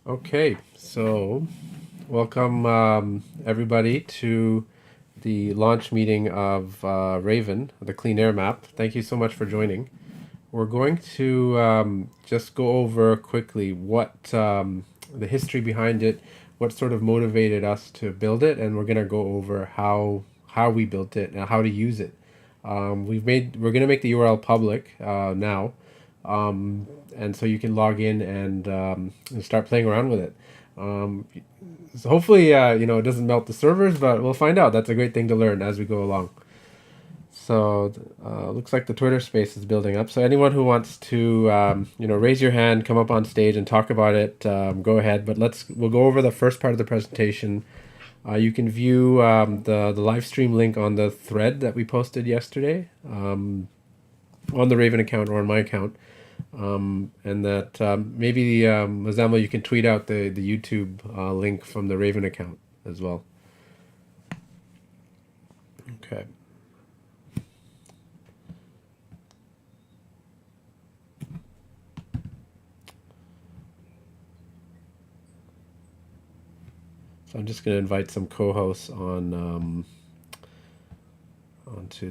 Okay, so welcome everybody to the launch meeting of Raven, the CleanAir Map. Thank you so much for joining. We're going to just go over quickly what the history behind it, what sort of motivated us to build it, and we're going to go over how we built it and how to use it. We're going to make the URL public now, um, and so you can log in and start playing around with it. Um, so hopefully, it doesn't melt the servers, but we'll find out. That's a great thing to learn as we go along. So looks like the Twitter space is building up. So anyone who wants to, raise your hand, come up on stage and talk about it, go ahead. But we'll go over the first part of the presentation. You can view the live stream link on the thread that we posted yesterday on the Raven account or on my account. And that maybe Mazamo, you can tweet out the YouTube link from the Raven account as well. Okay. So I'm just going to invite some co-hosts onto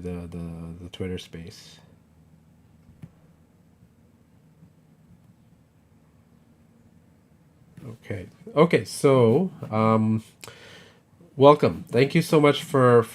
the Twitter space. Okay. So welcome. Thank you so much for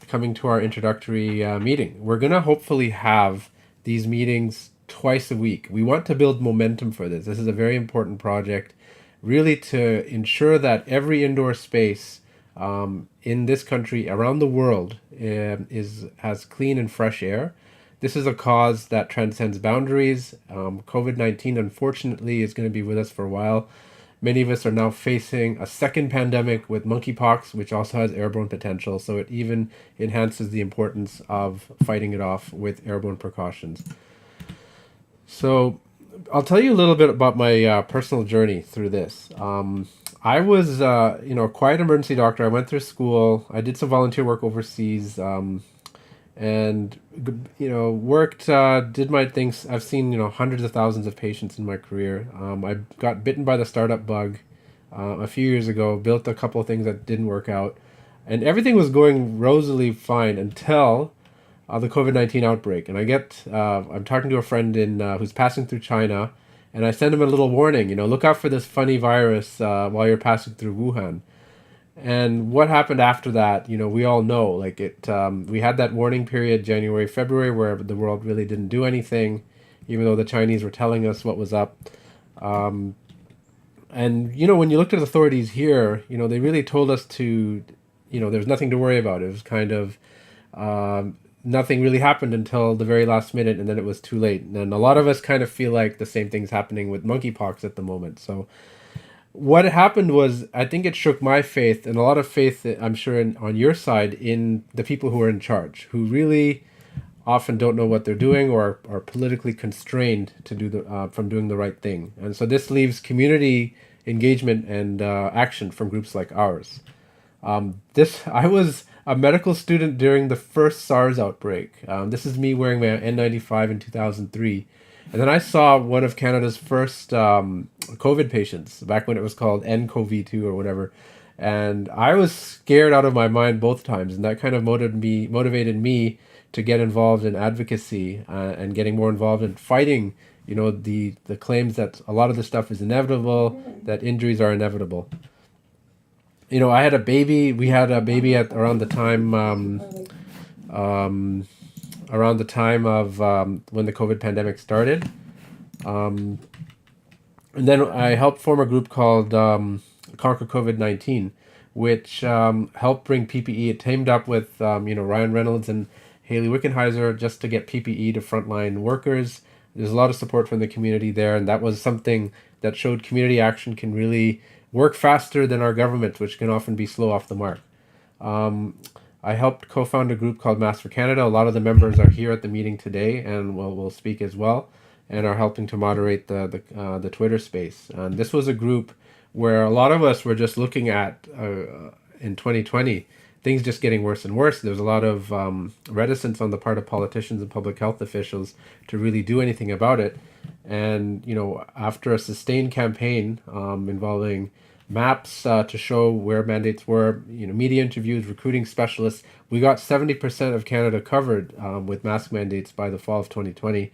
coming to our introductory meeting. We're gonna hopefully have these meetings twice a week. We want to build momentum for this. This is a very important project, really, to ensure that every indoor space in this country, around the world, has clean and fresh air. This is a cause that transcends boundaries. COVID-19, unfortunately, is going to be with us for a while. Many of us are now facing a second pandemic with monkeypox, which also has airborne potential. So it even enhances the importance of fighting it off with airborne precautions. So I'll tell you a little bit about my personal journey through this. I was, a quiet emergency doctor. I went through school. I did some volunteer work overseas, and worked, did my things. I've seen hundreds of thousands of patients in my career. I got bitten by the startup bug a few years ago. Built a couple of things that didn't work out, and everything was going rosily fine until the COVID-19 outbreak. And I'm talking to a friend who's passing through China, and I send him a little warning. Look out for this funny virus while you're passing through Wuhan. And what happened after that, we all know. Like we had that warning period, January, February, where the world really didn't do anything, even though the Chinese were telling us what was up. Um, and when you looked at authorities here, they really told us to, there's nothing to worry about. It was kind of nothing really happened until the very last minute, and then it was too late. And a lot of us kind of feel like the same thing's happening with monkeypox at the moment. So what happened was, I think it shook my faith and a lot of faith, I'm sure, on your side, in the people who are in charge, who really often don't know what they're doing or are politically constrained to do from doing the right thing. And so this leaves community engagement and action from groups like ours. I was a medical student during the first SARS outbreak. This is me wearing my N95 in 2003. And then I saw one of Canada's first COVID patients back when it was called nCoV-2 or whatever. And I was scared out of my mind both times. And that kind of motivated me to get involved in advocacy and getting more involved in fighting, the claims that a lot of this stuff is inevitable, that injuries are inevitable. I had a baby. We had a baby at around the time of when the COVID pandemic started. And then I helped form a group called Conquer COVID-19, which helped bring PPE. It teamed up with Ryan Reynolds and Haley Wickenheiser just to get PPE to frontline workers. There's a lot of support from the community there, and that was something that showed community action can really work faster than our government, which can often be slow off the mark. I helped co-found a group called Mass for Canada. A lot of the members are here at the meeting today and will speak as well, and are helping to moderate the Twitter space. And this was a group where a lot of us were just looking at in 2020 things just getting worse and worse. There's a lot of reticence on the part of politicians and public health officials to really do anything about it. And after a sustained campaign involving maps to show where mandates were, media interviews, recruiting specialists, we got 70% of Canada covered with mask mandates by the fall of 2020.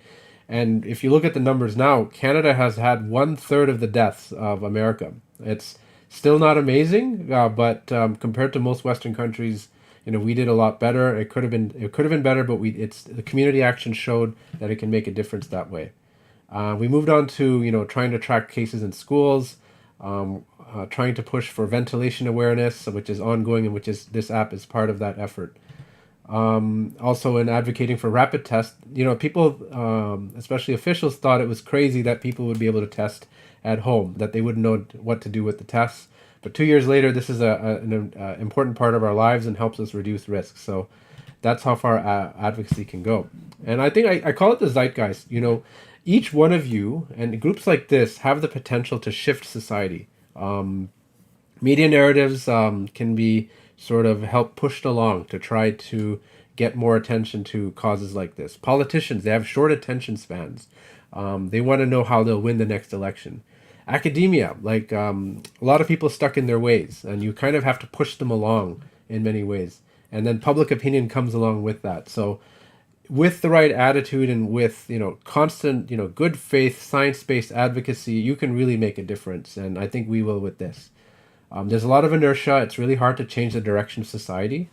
And if you look at the numbers now, Canada has had 1/3 of the deaths of America. It's still not amazing, but compared to most Western countries, we did a lot better. It could have been better, but it's the community action showed that it can make a difference that way. We moved on to trying to track cases in schools, trying to push for ventilation awareness, which is ongoing, and which is this app is part of that effort. Also in advocating for rapid tests, people, especially officials, thought it was crazy that people would be able to test at home, that they wouldn't know what to do with the tests. But 2 years later, this is an important part of our lives and helps us reduce risk. So that's how far advocacy can go. And I think I call it the zeitgeist. Each one of you and groups like this have the potential to shift society. Media narratives can be sort of help pushed along to try to get more attention to causes like this. Politicians, they have short attention spans. They want to know how they'll win the next election. Academia, like a lot of people stuck in their ways, and you kind of have to push them along in many ways. And then public opinion comes along with that. So with the right attitude and with constant good faith science-based advocacy, you can really make a difference, and I think we will with this. There's a lot of inertia. It's really hard to change the direction of society.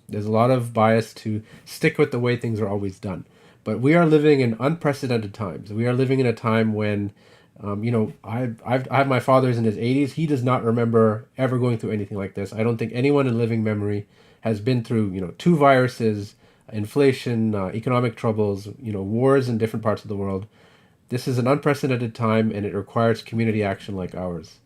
There's a lot of bias to stick with the way things are always done. But we are living in unprecedented times. We are living in a time when, I have my father's in his 80s. He does not remember ever going through anything like this. I don't think anyone in living memory has been through, two viruses, inflation, economic troubles, wars in different parts of the world. This is an unprecedented time, and it requires community action like ours.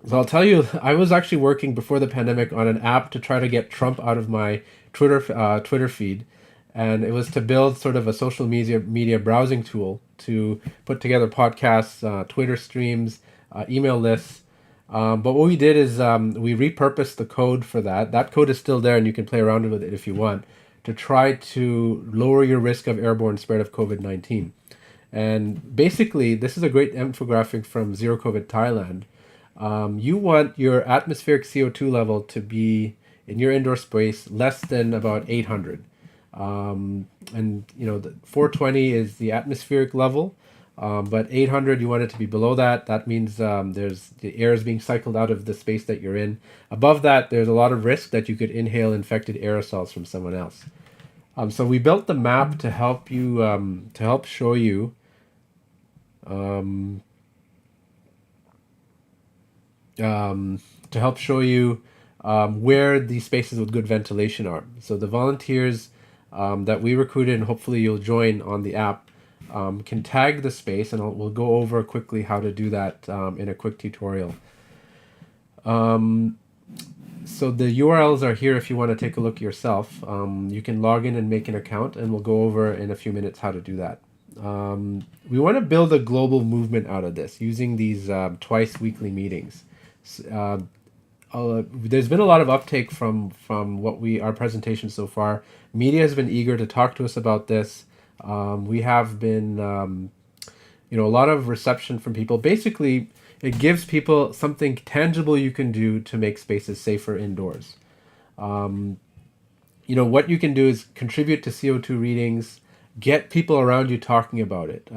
So I'll tell you, I was actually working before the pandemic on an app to try to get Trump out of my Twitter feed, and it was to build sort of a social media browsing tool to put together podcasts, Twitter streams, email lists. But what we did is we repurposed the code for that. That code is still there, and you can play around with it if you want, to try to lower your risk of airborne spread of COVID-19. And basically, this is a great infographic from Zero COVID Thailand. You want your atmospheric CO2 level to be in your indoor space less than about 800. And the 420 is the atmospheric level, but 800 you want it to be below that. That means the air is being cycled out of the space that you're in. Above that, there's a lot of risk that you could inhale infected aerosols from someone else. So we built the map to help you show you. To help show you where these spaces with good ventilation are. So the volunteers that we recruited, and hopefully you'll join on the app, can tag the space, and we'll go over quickly how to do that in a quick tutorial. So the URLs are here if you want to take a look yourself. You can log in and make an account, and we'll go over in a few minutes how to do that. We want to build a global movement out of this using these twice weekly meetings. There's been a lot of uptake from our presentation so far. Media has been eager to talk to us about this. We have been, a lot of reception from people. Basically, it gives people something tangible you can do to make spaces safer indoors. What you can do is contribute to CO2 readings, get people around you talking about it.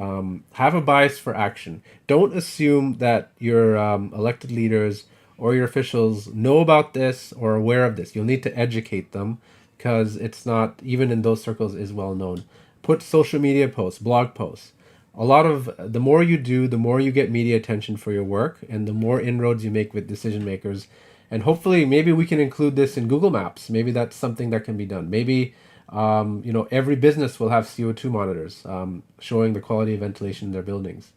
Have a bias for action. Don't assume that your elected leaders or your officials know about this or are aware of this. You'll need to educate them, because it's not, even in those circles, is well known. Put social media posts, blog posts. The more you do, the more you get media attention for your work, and the more inroads you make with decision makers. And hopefully, maybe we can include this in Google Maps. Maybe that's something that can be done. Maybe every business will have CO2 monitors showing the quality of ventilation in their buildings.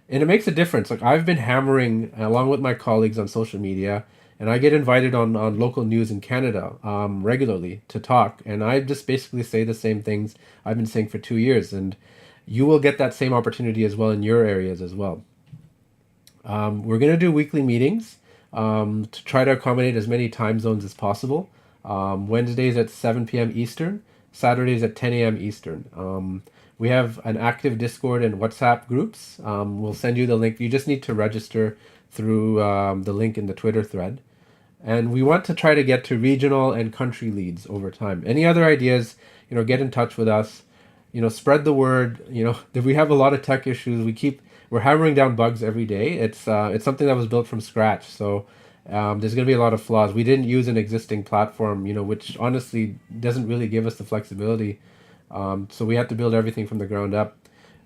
And it makes a difference. Like, I've been hammering along with my colleagues on social media, and I get invited on local news in Canada regularly to talk. And I just basically say the same things I've been saying for 2 years. And you will get that same opportunity as well in your areas as well. We're going to do weekly meetings. to try to accommodate as many time zones as possible. Wednesdays at 7 p.m. Eastern, Saturdays at 10 a.m. Eastern. We have an active Discord and WhatsApp groups. We'll send you the link. You just need to register through the link in the Twitter thread. And we want to try to get to regional and country leads over time. Any other ideas, get in touch with us. Spread the word. We have a lot of tech issues. We're hammering down bugs every day. It's something that was built from scratch. So there's going to be a lot of flaws. We didn't use an existing platform, which honestly doesn't really give us the flexibility. So we had to build everything from the ground up.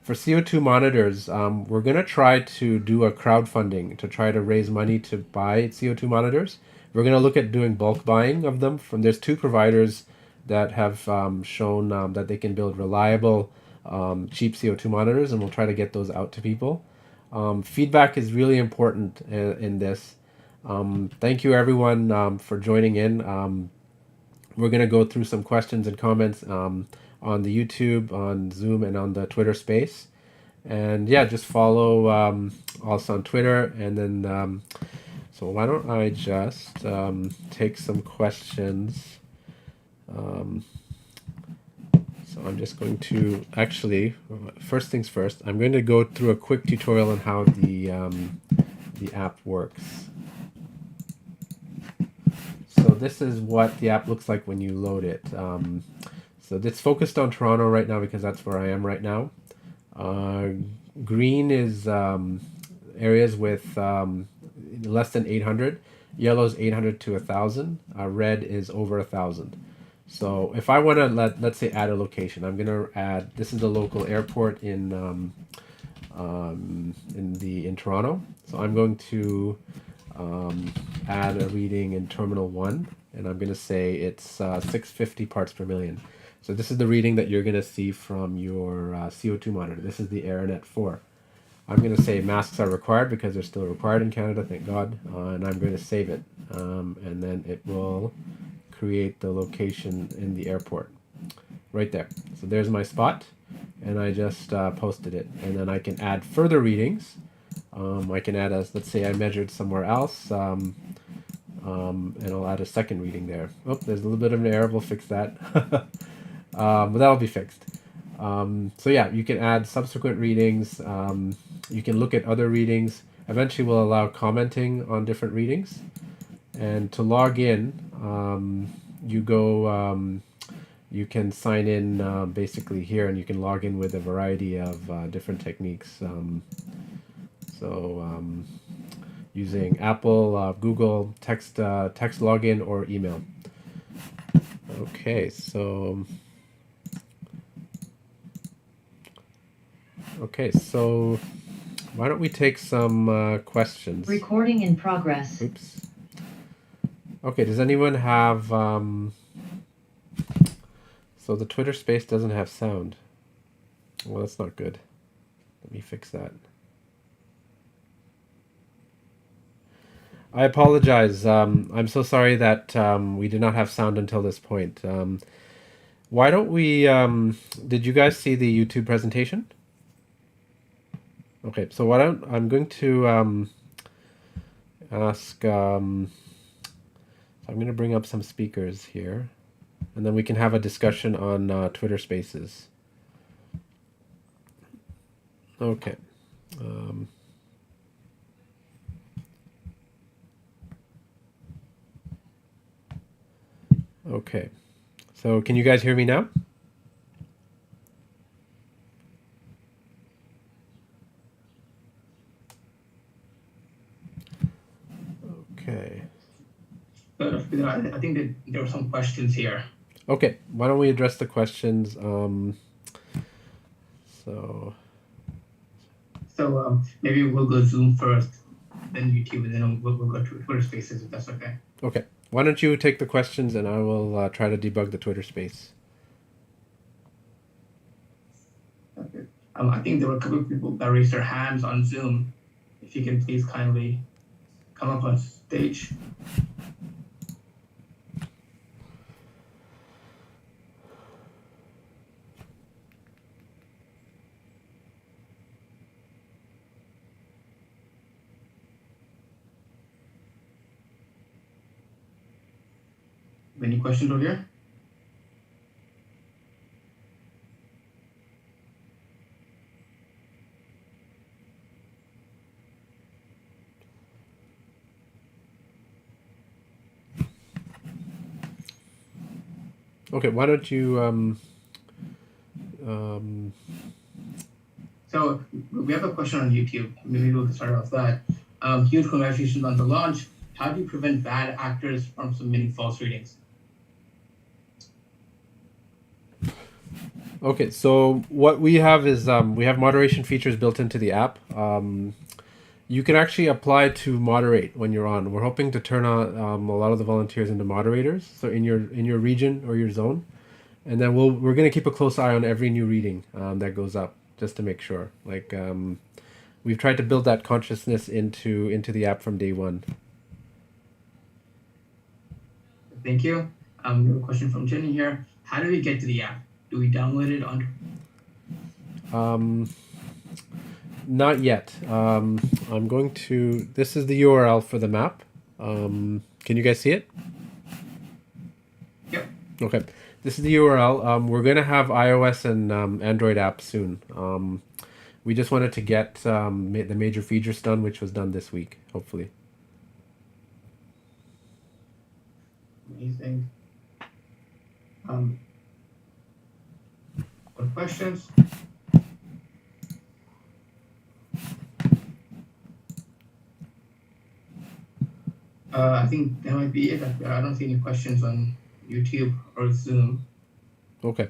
For CO2 monitors, we're going to try to do a crowdfunding to try to raise money to buy CO2 monitors. We're going to look at doing bulk buying of them. There's two providers that have shown that they can build reliable, cheap CO2 monitors, and we'll try to get those out to people. Feedback is really important in this. Thank you, everyone, for joining in. We're going to go through some questions and comments on the YouTube, on Zoom, and on the Twitter space. And yeah, just follow us on Twitter. And then, so why don't I just take some questions. So I'm just going to, actually, first things first, I'm going to go through a quick tutorial on how the app works. So this is what the app looks like when you load it. So it's focused on Toronto right now because that's where I am right now. Green is areas with less than 800. Yellow is 800 to 1,000. Red is over 1,000. So if I want to let's say add a location, I'm going to add, this is the local airport in Toronto. So I'm going to add a reading in Terminal 1, and I'm going to say it's 650 parts per million. So this is the reading that you're going to see from your CO2 monitor. This is the AirNet 4. I'm going to say masks are required because they're still required in Canada, thank God. And I'm going to save it. And then it will create the location in the airport. Right there. So there's my spot. And I just posted it. And then I can add further readings. I can add let's say I measured somewhere else. And I'll add a second reading there. Oh, there's a little bit of an error. We'll fix that. But that'll be fixed. So yeah, you can add subsequent readings. You can look at other readings. Eventually we'll allow commenting on different readings. And to log in, you can sign in basically here, and you can log in with a variety of different techniques. Using Apple, Google, text login, or email. Okay, so why don't we take some questions? Recording in progress. Oops. Okay, does anyone have... So the Twitter space doesn't have sound. Well, that's not good. Let me fix that. I apologize. I'm so sorry that we did not have sound until this point. Why don't we... did you guys see the YouTube presentation? Okay, so I'm going to ask... I'm going to bring up some speakers here, and then we can have a discussion on Twitter Spaces. Okay. Okay. So can you guys hear me now? Okay. I think that there are some questions here. Okay, why don't we address the questions? Maybe we'll go Zoom first, then YouTube, and then we'll go to Twitter Spaces, if that's okay. Okay. Why don't you take the questions, and I will try to debug the Twitter space. Okay. I think there were a couple of people that raised their hands on Zoom. If you can please kindly come up on stage. Any questions over here? Okay, why don't you So we have a question on YouTube. Maybe we'll start off that. Huge congratulations on the launch. How do you prevent bad actors from submitting false readings? Okay, so what we have is we have moderation features built into the app. You can actually apply to moderate when you're on. We're hoping to turn on a lot of the volunteers into moderators, so in your region or your zone, and then we're going to keep a close eye on every new reading that goes up, just to make sure. Like we've tried to build that consciousness into the app from day one. Thank you. We have a question from Jenny here. How do we get to the app? Do we download it on? Not yet. I'm going to. This is the URL for the map. Can you guys see it? Yep. Okay. This is the URL. We're going to have iOS and Android apps soon. We just wanted to get the major features done, which was done this week, hopefully. Amazing. What questions? I think that might be it. I don't see any questions on YouTube or Zoom. Okay.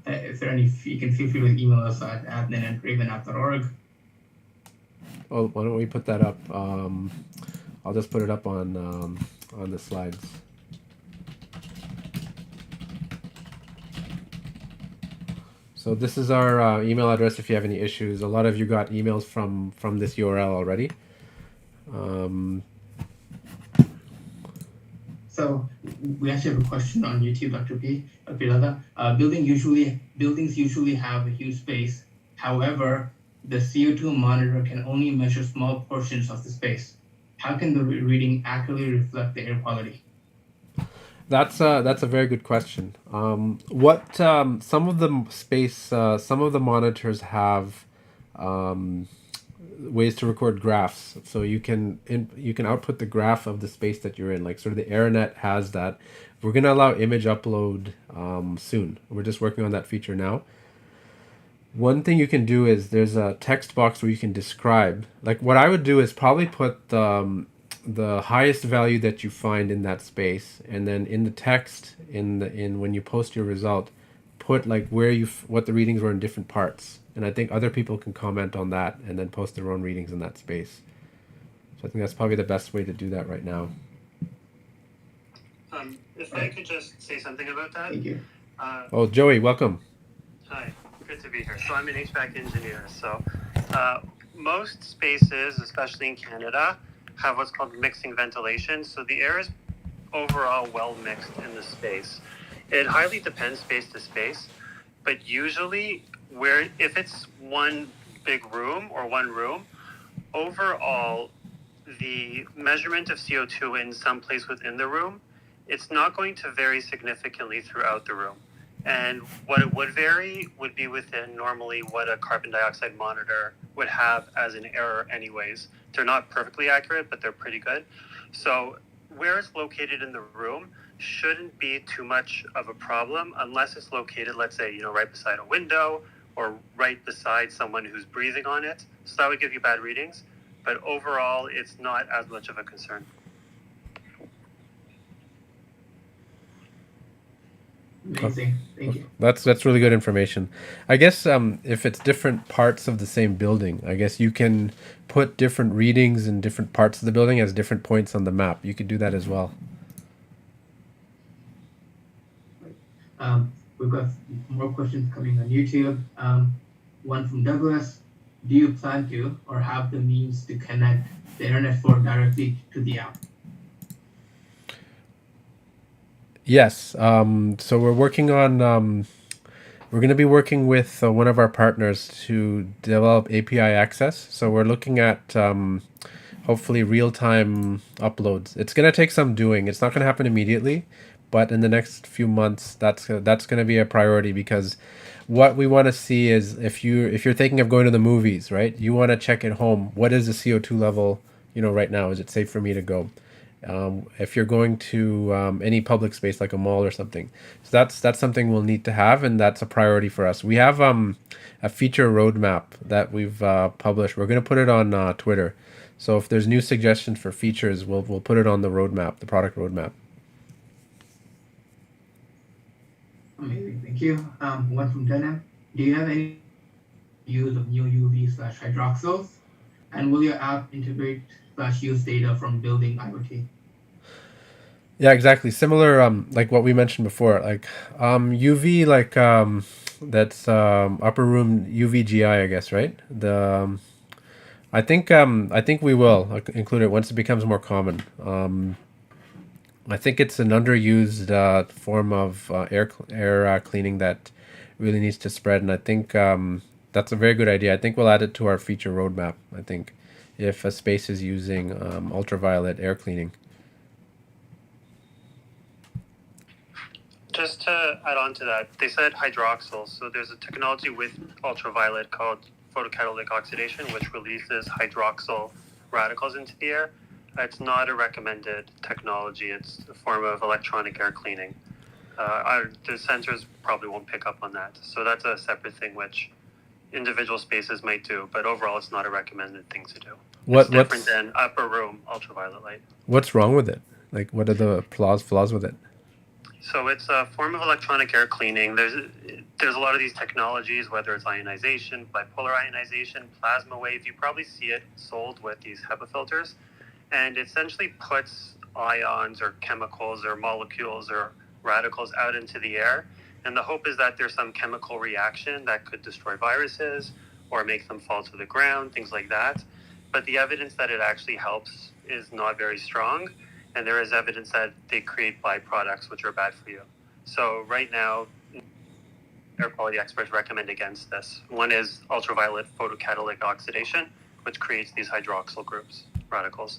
If there are any, you can feel free to email us at admin@ravenapp.org. Oh, why don't we put that up? I'll just put it up on the slides. So this is our email address if you have any issues. A lot of you got emails from this URL already. So we actually have a question on YouTube, Dr. Pilada. Buildings usually have a huge space. However, the CO2 monitor can only measure small portions of the space. How can the reading accurately reflect the air quality? That's a very good question. What some of the monitors have ways to record graphs, so you can output the graph of the space that you're in. Like sort of the AirNet has that. We're gonna allow image upload soon. We're just working on that feature now. One thing you can do is there's a text box where you can describe. Like what I would do is probably put the highest value that you find in that space, and then in the text in when you post your result, put like what the readings were in different parts. And I think other people can comment on that and then post their own readings in that space. So I think that's probably the best way to do that right now. If I could just say something about that. Thank you. Oh, Joey, welcome. Hi, good to be here. So I'm an HVAC engineer. So most spaces, especially in Canada, have what's called mixing ventilation. So the air is overall well mixed in the space. It highly depends space to space, but usually if it's one big room or one room, overall the measurement of CO2 in some place within the room, it's not going to vary significantly throughout the room. And what it would vary would be within normally what a carbon dioxide monitor would have as an error anyways. They're not perfectly accurate, but they're pretty good. So where it's located in the room shouldn't be too much of a problem unless it's located, let's say, right beside a window or right beside someone who's breathing on it. So that would give you bad readings. But overall, it's not as much of a concern. Amazing. Thank you. That's really good information. I guess if it's different parts of the same building, I guess you can put different readings in different parts of the building as different points on the map. You could do that as well. We've got more questions coming on YouTube. One from Douglas. Do you plan to or have the means to connect the internet port directly to the app? Yes. So we're working on. We're going to be working with one of our partners to develop API access. So we're looking at hopefully real-time uploads. It's going to take some doing. It's not going to happen immediately, but in the next few months, that's going to be a priority, because what we want to see is, if you're thinking of going to the movies, right? You want to check at home, what is the CO2 level, right now? Is it safe for me to go? If you're going to any public space like a mall or something, so that's something we'll need to have, and that's a priority for us. We have a feature roadmap that we've published. We're going to put it on Twitter. So if there's new suggestions for features, we'll put it on the roadmap, the product roadmap. Amazing, thank you. One from Denham. Do you have any use of new UV/hydroxyls? And will your app integrate/use data from building IoT? Yeah, exactly. Similar, like what we mentioned before, like UV, like that's upper room UVGI, I guess, right? I think we will include it once it becomes more common. I think it's an underused form of air cleaning that really needs to spread, and I think that's a very good idea. I think we'll add it to our feature roadmap. I think if a space is using ultraviolet air cleaning. Just to add on to that, they said hydroxyl. So there's a technology with ultraviolet called photocatalytic oxidation, which releases hydroxyl radicals into the air. It's not a recommended technology. It's a form of electronic air cleaning. The sensors probably won't pick up on that. So that's a separate thing which individual spaces might do, but overall it's not a recommended thing to do. It's different than upper room ultraviolet light. What's wrong with it? Like, what are the flaws with it? So it's a form of electronic air cleaning. There's a lot of these technologies, whether it's ionization, bipolar ionization, plasma wave. You probably see it sold with these HEPA filters, and it essentially puts ions or chemicals or molecules or radicals out into the air. And the hope is that there's some chemical reaction that could destroy viruses or make them fall to the ground, things like that. But the evidence that it actually helps is not very strong. And there is evidence that they create byproducts which are bad for you. So right now, air quality experts recommend against this. One is ultraviolet photocatalytic oxidation, which creates these hydroxyl groups, radicals.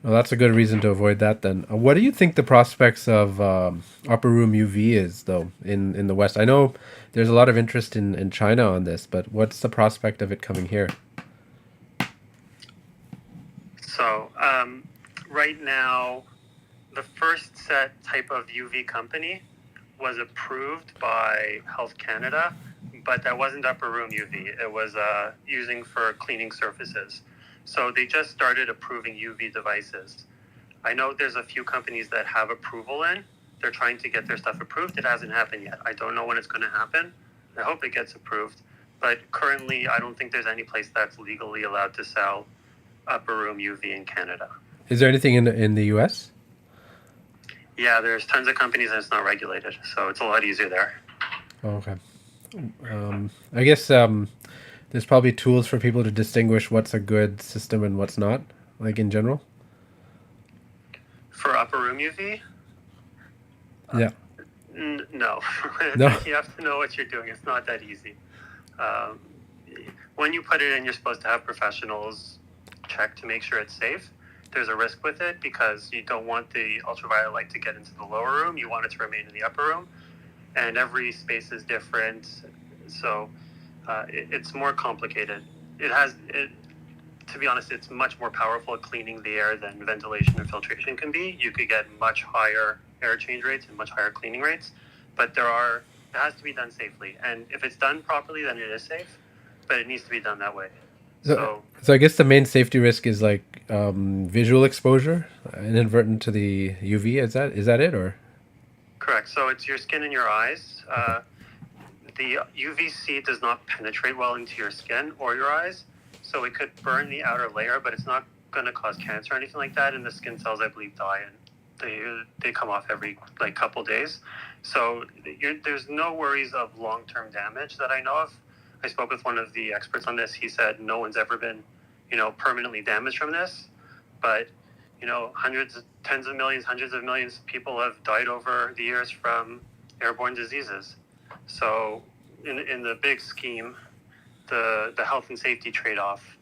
Well, that's a good reason to avoid that then. What do you think the prospects of upper room UV is, though, in the West? I know there's a lot of interest in China on this, but what's the prospect of it coming here? So right now, the first set type of UV company was approved by Health Canada, but that wasn't upper room UV. It was using for cleaning surfaces. So they just started approving UV devices. I know there's a few companies that have approval in. They're trying to get their stuff approved. It hasn't happened yet. I don't know when it's going to happen. I hope it gets approved. But currently, I don't think there's any place that's legally allowed to sell upper room UV in Canada. Is there anything in the US? Yeah, there's tons of companies and it's not regulated, so it's a lot easier there. Oh, okay. I guess there's probably tools for people to distinguish what's a good system and what's not, like in general. For upper room UV? Yeah. No. No. You have to know what you're doing. It's not that easy. When you put it in, you're supposed to have professionals check to make sure it's safe. There's a risk with it because you don't want the ultraviolet light to get into the lower room. You want it to remain in the upper room. And every space is different. So it's more complicated. To be honest, it's much more powerful at cleaning the air than ventilation and filtration can be. You could get much higher air change rates and much higher cleaning rates, but it has to be done safely. And if it's done properly, then it is safe, but it needs to be done that way. So I guess the main safety risk is like visual exposure, inadvertent to the UV. Is that it, or? Correct. So it's your skin and your eyes. The UVC does not penetrate well into your skin or your eyes, so it could burn the outer layer, but it's not going to cause cancer or anything like that. And the skin cells, I believe, die, and they come off every couple days. So there's no worries of long-term damage that I know of. I spoke with one of the experts on this. He said no one's ever been, permanently damaged from this, but tens of millions, hundreds of millions of people have died over the years from airborne diseases. So in the big scheme, the health and safety trade-off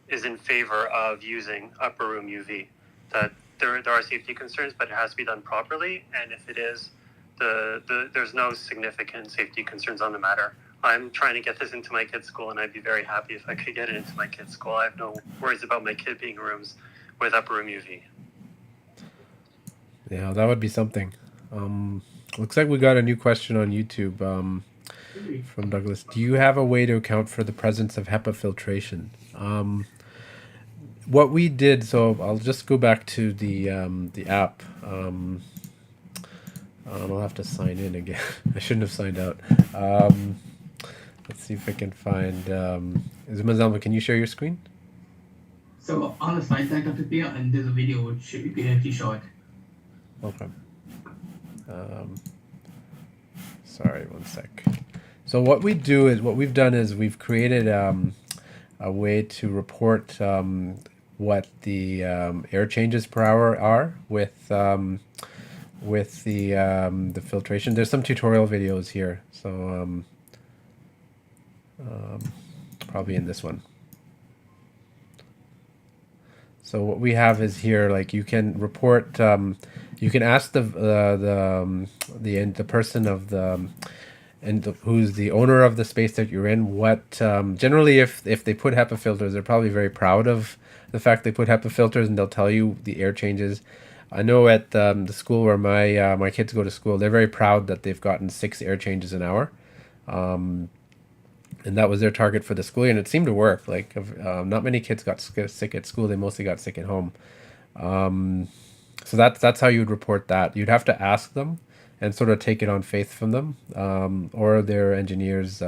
is in favor of using upper room UV. That there are safety concerns, but it has to be done properly. And if it is, there's no significant safety concerns on the matter. I'm trying to get this into my kid's school, and I'd be very happy if I could get it into my kid's school. I have no worries about my kid being in rooms with upper room UV. Yeah, that would be something. Looks like we got a new question on YouTube from Douglas. Do you have a way to account for the presence of HEPA filtration? What we did, so I'll just go back to the app. I'll have to sign in again. I shouldn't have signed out. Let's see if I can find. Mazalma, can you share your screen? So on the slide deck, Dr. Pia, and there's a video which you can actually show it. Okay. Sorry, one sec. So what we've done is we've created a way to report what the air changes per hour are with the filtration. There's some tutorial videos here, so probably in this one. So what we have is here, like you can report, you can ask the person of the who's the owner of the space that you're in. What generally, if they put HEPA filters, they're probably very proud of the fact they put HEPA filters, and they'll tell you the air changes. I know at the school where my kids go to school, they're very proud that they've gotten 6 air changes an hour. And that was their target for the school year, and it seemed to work. Like, not many kids got sick at school; they mostly got sick at home. So that's how you would report that. You'd have to ask them and sort of take it on faith from them, or their engineers.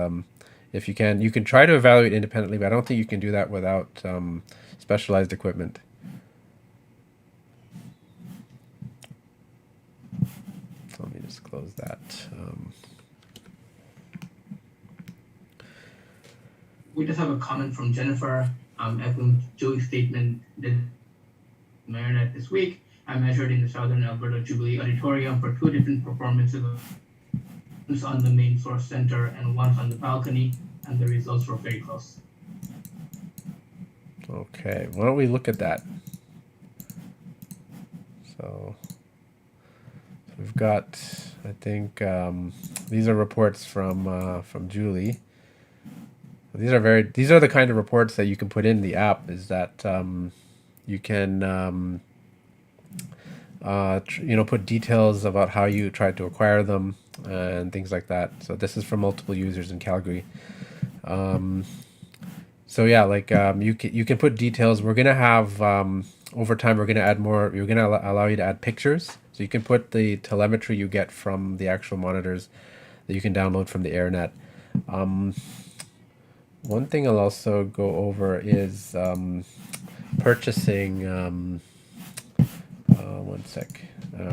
If you can try to evaluate independently, but I don't think you can do that without specialized equipment. So let me just close that. We just have a comment from Jennifer, echoing Joey's statement that Marinette this week. I measured in the Southern Alberta Jubilee Auditorium for 2 different performances, once on the main source center and once on the balcony, and the results were very close. Okay, why don't we look at that? So we've got, I think these are reports from Julie. These are the kind of reports that you can put in the app. Is that you can put details about how you tried to acquire them and things like that. So this is for multiple users in Calgary. So yeah, like you can put details. We're gonna have over time. We're gonna add more. We're gonna allow you to add pictures. So you can put the telemetry you get from the actual monitors that you can download from the AirNet. One thing I'll also go over is purchasing. One sec.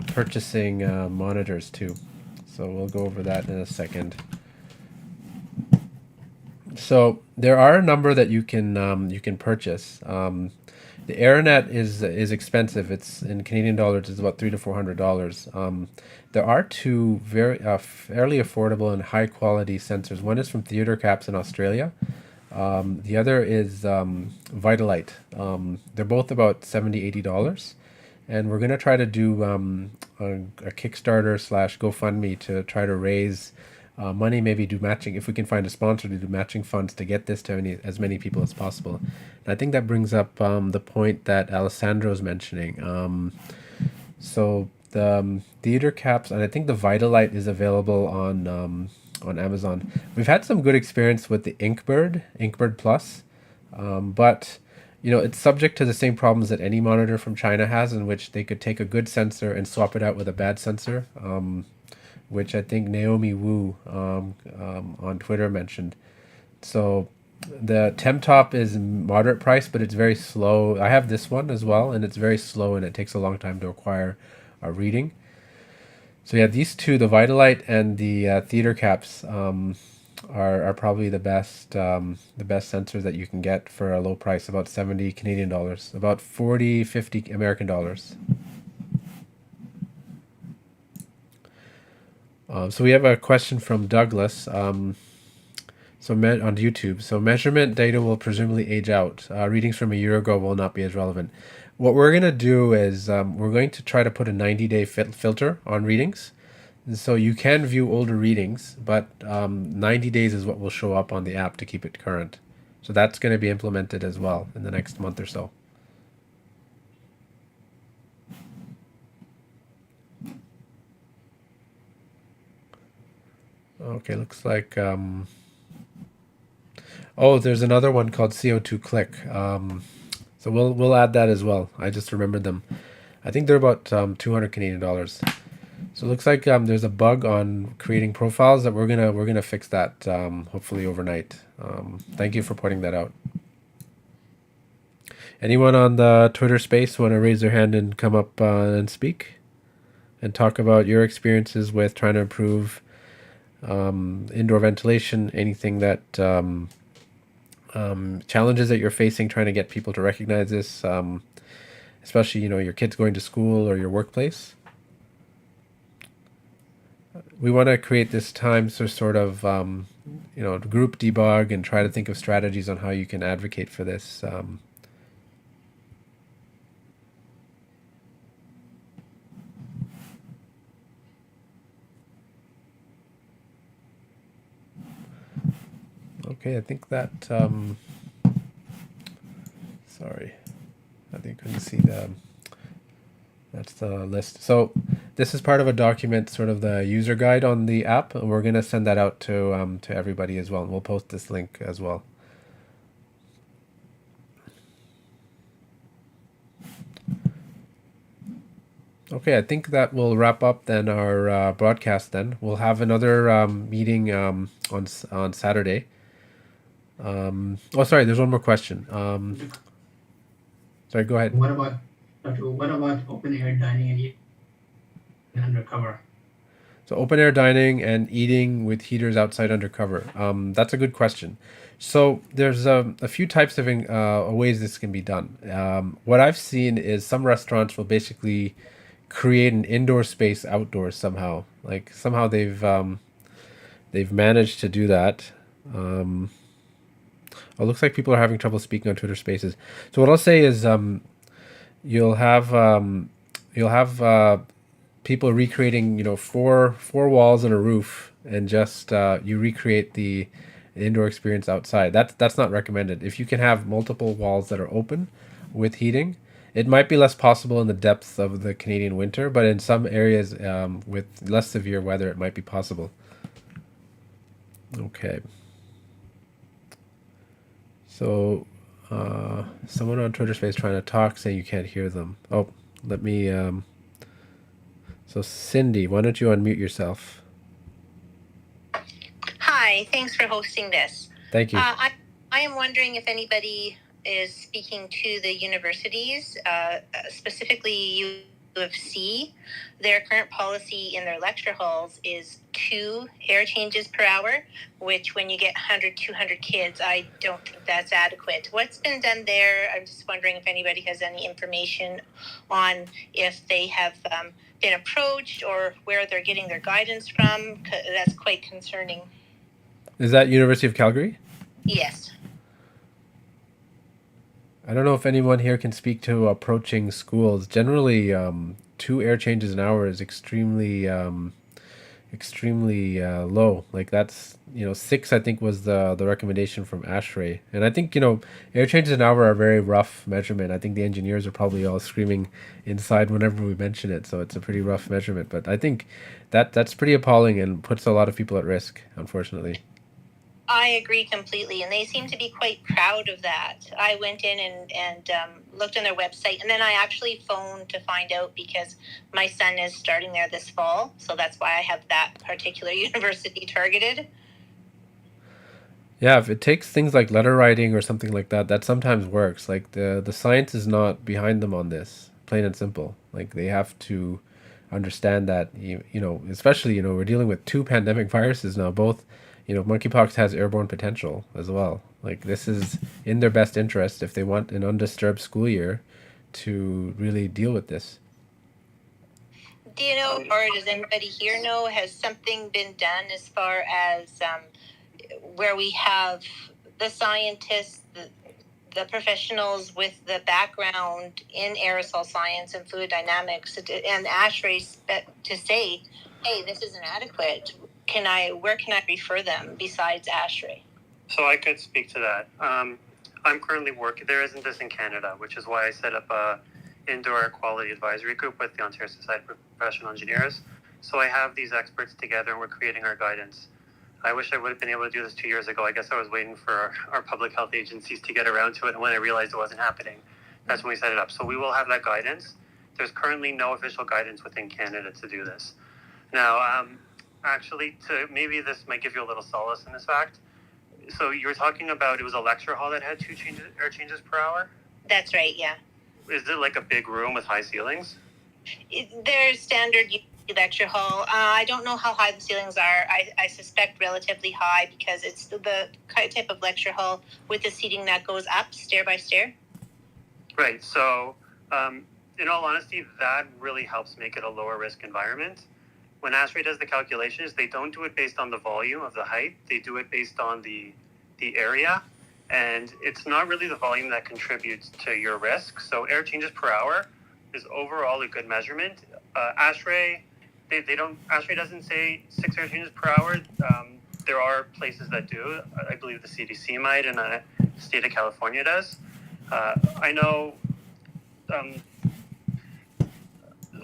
Purchasing monitors too. So we'll go over that in a second. So there are a number that you can purchase. The AirNet is expensive. It's in Canadian dollars. It's about $300 to $400. There are 2 very fairly affordable and high quality sensors. One is from Theater Caps in Australia. The other is Vitalite. They're both about $70-$80, and we're gonna try to do a Kickstarter / GoFundMe to try to raise money, maybe do matching, if we can find a sponsor to do matching funds to get this to as many people as possible. And I think that brings up the point that Alessandro's mentioning. So the Theater Caps, and I think the Vitalite is available on Amazon. We've had some good experience with the Inkbird Plus, but it's subject to the same problems that any monitor from China has, in which they could take a good sensor and swap it out with a bad sensor, which I think Naomi Wu on Twitter mentioned. So the Temtop is moderate price, but it's very slow. I have this one as well, and it's very slow, and it takes a long time to acquire a reading. So yeah, these 2, the Vitalite and the Theater Caps, are probably the best sensors that you can get for a low price, about 70 Canadian dollars, about 40-50 American dollars. So we have a question from Douglas. On YouTube. So measurement data will presumably age out. Readings from a year ago will not be as relevant. What we're gonna do is we're going to try to put a 90-day filter on readings. And so you can view older readings, but 90 days is what will show up on the app to keep it current. So that's going to be implemented as well in the next month or so. Okay, looks like. Oh, there's another one called CO2 Click. So we'll add that as well. I just remembered them. I think they're about 200 Canadian dollars. So it looks like there's a bug on creating profiles that we're gonna fix that hopefully overnight. Thank you for pointing that out. Anyone on the Twitter space want to raise their hand and come up and speak and talk about your experiences with trying to improve indoor ventilation? Anything that challenges that you're facing trying to get people to recognize this, especially your kids going to school or your workplace. We want to create this time to sort of group debug and try to think of strategies on how you can advocate for this. Okay, I think that. Sorry, I think I couldn't see the. That's the list. So this is part of a document, sort of the user guide on the app, and we're gonna send that out to everybody as well. And we'll post this link as well. Okay, I think that will wrap up then our broadcast. Then we'll have another meeting on Saturday. Oh, sorry. There's one more question. Sorry. Go ahead. What about open air dining and eating undercover? So open air dining and eating with heaters outside undercover. That's a good question. So there's a few types of ways this can be done. What I've seen is some restaurants will basically create an indoor space outdoors somehow. Like somehow they've managed to do that. It looks like people are having trouble speaking on Twitter Spaces. So what I'll say is you'll have people recreating four walls and a roof, and just you recreate the indoor experience outside. That's not recommended. If you can have multiple walls that are open with heating, it might be less possible in the depths of the Canadian winter, but in some areas with less severe weather, it might be possible. Okay. So someone on Twitter Space trying to talk, saying you can't hear them. Oh, let me. So Cindy, why don't you unmute yourself? Hi, thanks for hosting this. Thank you. I am wondering if anybody is speaking to the universities, specifically U of C. Their current policy in their lecture halls is 2 air changes per hour, which when you get 100, 200 kids, I don't think that's adequate. What's been done there? I'm just wondering if anybody has any information on if they have been approached or where they're getting their guidance from. That's quite concerning. Is that University of Calgary? Yes. I don't know if anyone here can speak to approaching schools. Generally, 2 air changes an hour is extremely low. Like that's 6 I think was the recommendation from ASHRAE, and I think air changes an hour are a very rough measurement. I think the engineers are probably all screaming inside whenever we mention it, so it's a pretty rough measurement. But I think that's pretty appalling and puts a lot of people at risk, unfortunately. I agree completely, and they seem to be quite proud of that. I went in and looked on their website, and then I actually phoned to find out because my son is starting there this fall, so that's why I have that particular university targeted. Yeah, if it takes things like letter writing or something like that, that sometimes works. Like the science is not behind them on this, plain and simple. Like they have to understand that especially we're dealing with 2 pandemic viruses now. Both monkeypox has airborne potential as well. Like this is in their best interest if they want an undisturbed school year to really deal with this. Do you know, or does anybody here know, has something been done as far as where we have the scientists, the professionals with the background in aerosol science and fluid dynamics and ASHRAE to say, hey, this isn't adequate. Where can I refer them besides ASHRAE? So I could speak to that. I'm currently working. There isn't this in Canada, which is why I set up a indoor air quality advisory group with the Ontario Society of Professional Engineers. So I have these experts together, and we're creating our guidance. I wish I would have been able to do this 2 years ago. I guess I was waiting for our public health agencies to get around to it, and when I realized it wasn't happening, that's when we set it up. So we will have that guidance. There's currently no official guidance within Canada to do this. Now, actually, maybe this might give you a little solace in this fact. So you were talking about it was a lecture hall that had 2 air changes per hour? That's right, yeah. Is it like a big room with high ceilings? There's standard lecture hall. I don't know how high the ceilings are. I suspect relatively high because it's the type of lecture hall with the seating that goes up stair by stair. Right. So, in all honesty, that really helps make it a lower risk environment. When ASHRAE does the calculations, they don't do it based on the volume of the height. They do it based on the area. And it's not really the volume that contributes to your risk. So air changes per hour is overall a good measurement. ASHRAE, ASHRAE doesn't say 6 air changes per hour. There are places that do. I believe the CDC might, and the state of California does. I know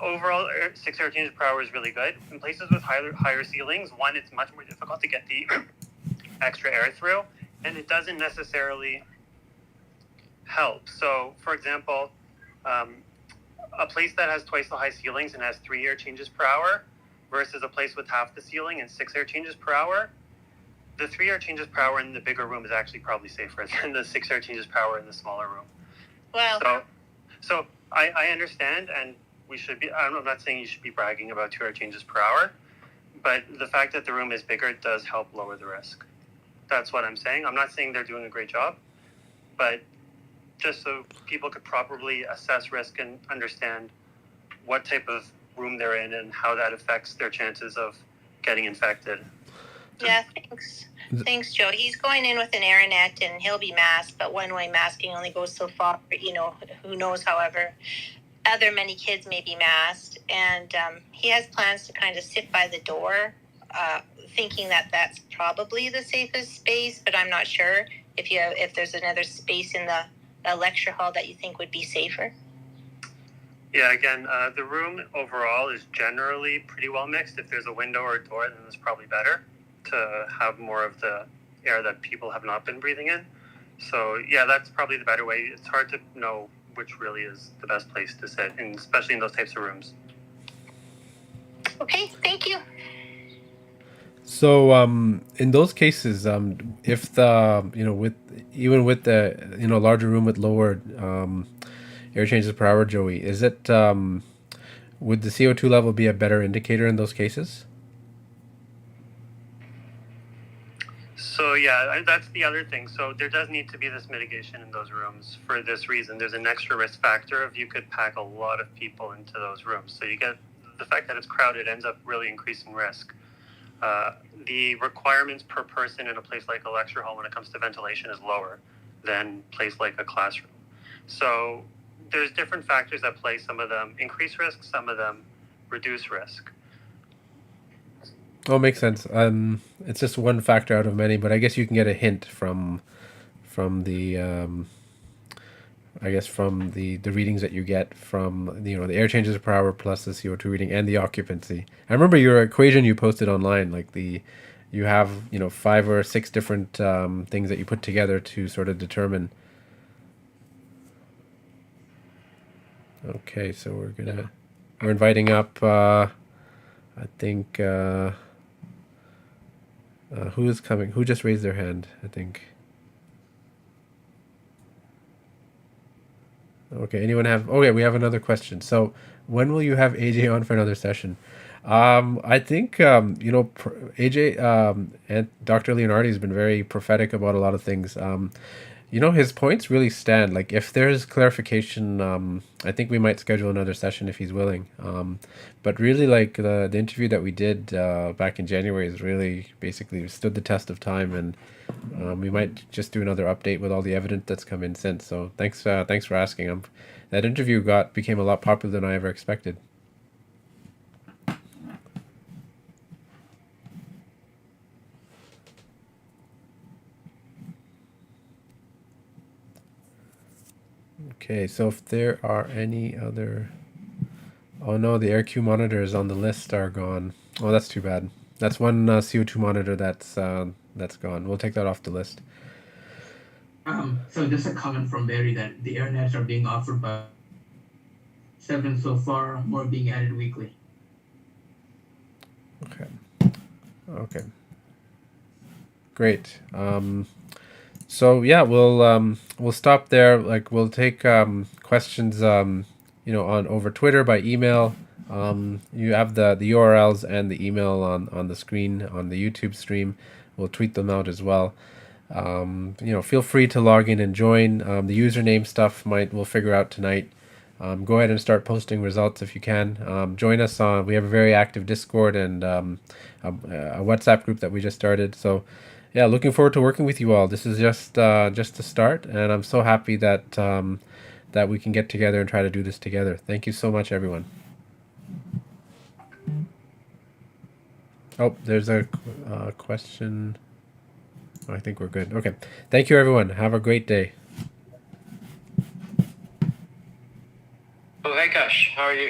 overall 6 air changes per hour is really good. In places with higher ceilings, one, it's much more difficult to get the extra air through, and it doesn't necessarily help. So, for example, a place that has twice the high ceilings and has 3 air changes per hour versus a place with half the ceiling and 6 air changes per hour, the 3 air changes per hour in the bigger room is actually probably safer than the 6 air changes per hour in the smaller room. Well, so I understand, and we should be. I'm not saying you should be bragging about 2 air changes per hour, but the fact that the room is bigger does help lower the risk. That's what I'm saying. I'm not saying they're doing a great job, but just so people could properly assess risk and understand what type of room they're in and how that affects their chances of getting infected. Yeah, thanks, Joe. He's going in with an air net and he'll be masked, but one-way masking only goes so far. Who knows, however. Many kids may be masked, and he has plans to kind of sit by the door, thinking that that's probably the safest space, but I'm not sure if there's another space in the lecture hall that you think would be safer. Yeah, again, the room overall is generally pretty well mixed. If there's a window or a door, then it's probably better to have more of the air that people have not been breathing in. So, yeah, that's probably the better way. It's hard to know which really is the best place to sit, and especially in those types of rooms. Okay, thank you. So, in those cases, if the with the larger room with lower air changes per hour, Joey, is it would the CO2 level be a better indicator in those cases? So yeah, that's the other thing. So there does need to be this mitigation in those rooms for this reason. There's an extra risk factor if you could pack a lot of people into those rooms. So you get the fact that it's crowded ends up really increasing risk. The requirements per person in a place like a lecture hall when it comes to ventilation is lower than a place like a classroom. So there's different factors at play. Some of them increase risk, some of them reduce risk. Oh, makes sense. It's just one factor out of many, but I guess you can get a hint from the from the readings that you get from the the air changes per hour plus the CO2 reading and the occupancy. I remember your equation you posted online, like you have 5 or 6 different things that you put together to sort of determine. Okay, so we're inviting up. I think. Who is coming? Who just raised their hand? I think. Okay. Anyone have? Oh yeah, we have another question. So, when will you have AJ on for another session? I think AJ and Dr. Leonardi has been very prophetic about a lot of things. his points really stand. Like, if there's clarification, I think we might schedule another session if he's willing. But really, like, the interview that we did back in January is really basically stood the test of time, and we might just do another update with all the evidence that's come in since. So thanks for asking. That interview became a lot popular than I ever expected. Okay, so if there are any other... Oh no, the AirQ monitors on the list are gone. Oh, that's too bad. That's one CO2 monitor that's gone. We'll take that off the list. So just a comment from Barry that the AirNets are being offered by 7 so far, more being added weekly. Okay. Great. So yeah, we'll stop there. Like, we'll take questions on over Twitter, by email. You have the URLs and the email on the screen on the YouTube stream. We'll tweet them out as well. Feel free to log in and join. The username stuff we'll figure out tonight. Go ahead and start posting results if you can. Join us on. We have a very active Discord and a WhatsApp group that we just started. So, yeah, looking forward to working with you all. This is just the start, and I'm so happy that that we can get together and try to do this together. Thank you so much, everyone. Oh, there's a question. I think we're good. Okay. Thank you, everyone. Have a great day. Oh, hey, Kash. How are you?